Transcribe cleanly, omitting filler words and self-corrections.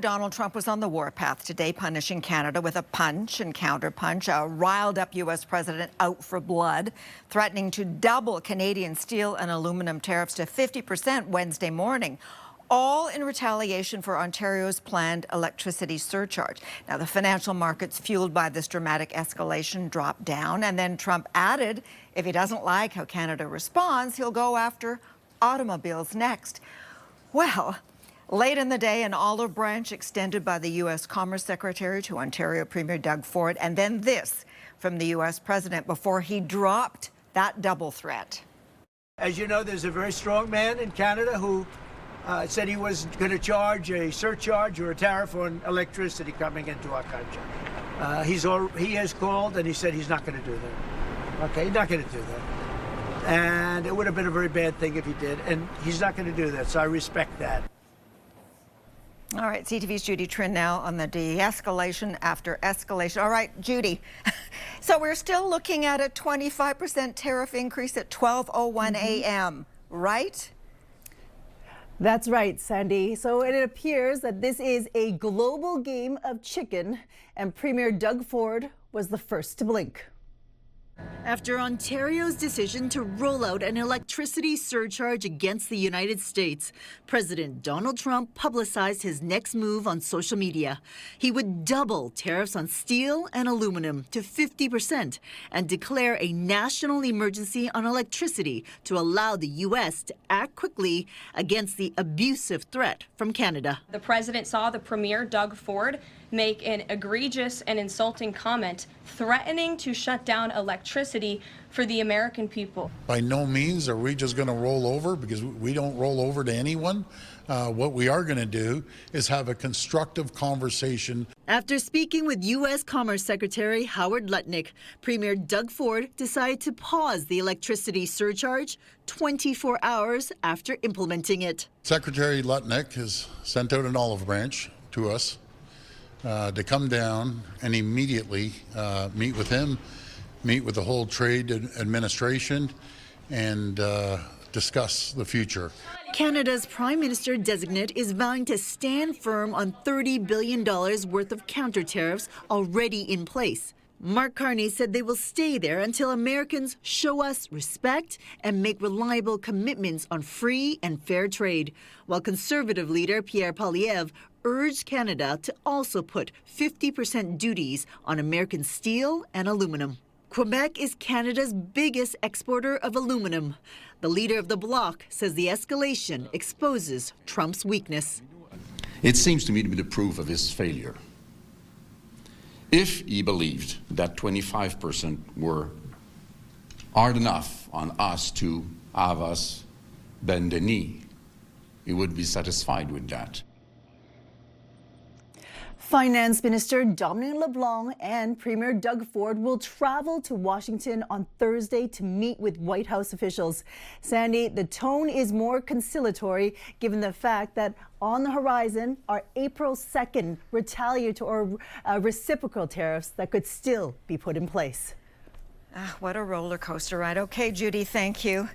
Donald Trump was on the warpath today, punishing Canada with a punch and counterpunch. A riled-up U.S. president out for blood, threatening to double Canadian steel and aluminum tariffs to 50% Wednesday morning, all in retaliation for Ontario's planned electricity surcharge. Now, the financial markets, fueled by this dramatic escalation, dropped down, and then Trump added if he doesn't like how Canada responds, he'll go after automobiles next. Well, late in the day, an olive branch extended by the U.S. Commerce Secretary to Ontario Premier Doug Ford, and then this from the U.S. President before he dropped that double threat. As you know, there's a very strong man in Canada who said he was going to charge a surcharge or a tariff on electricity coming into our country. He has called and he said he's not going to do that. Okay, he's not going to do that. And it would have been a very bad thing if he did, and he's not going to do that, so I respect that. All right, CTV's Judy Trinh now on the de-escalation after escalation. All right, Judy, so we're still looking at a 25% tariff increase at 12:01 a.m., right? That's right, Sandy. So it appears that this is a global game of chicken, and Premier Doug Ford was the first to blink. After Ontario's decision to roll out an electricity surcharge against the United States, President Donald Trump publicized his next move on social media. He would double tariffs on steel and aluminum to 50% and declare a national emergency on electricity to allow the U.S. to act quickly against the abusive threat from Canada. The president saw the Premier, Doug Ford, make an egregious and insulting comment threatening to shut down electricity for the American people. By no means are we just going to roll over, because we don't roll over to anyone. What we are going to do is have a constructive conversation. After speaking with U.S. Commerce Secretary Howard Lutnick, Premier Doug Ford decided to pause the electricity surcharge 24 hours after implementing it. Secretary Lutnick has sent out an olive branch to us to come down and immediately meet with him, meet with the whole trade administration, and discuss the future. Canada's Prime Minister designate is vowing to stand firm on $30 billion worth of counter tariffs already in place. Mark Carney said they will stay there until Americans show us respect and make reliable commitments on free and fair trade, while Conservative leader Pierre Poilievre urged Canada to also put 50% duties on American steel and aluminum. Quebec is Canada's biggest exporter of aluminum. The leader of the bloc says the escalation exposes Trump's weakness. It seems to me to be the proof of his failure. If he believed that 25% were hard enough on us to have us bend the knee, he would be satisfied with that. Finance Minister Dominic LeBlanc and Premier Doug Ford will travel to Washington on Thursday to meet with White House officials. Sandy, the tone is more conciliatory given the fact that on the horizon are April 2nd retaliatory or reciprocal tariffs that could still be put in place. What a roller coaster ride. Okay, Judy, thank you.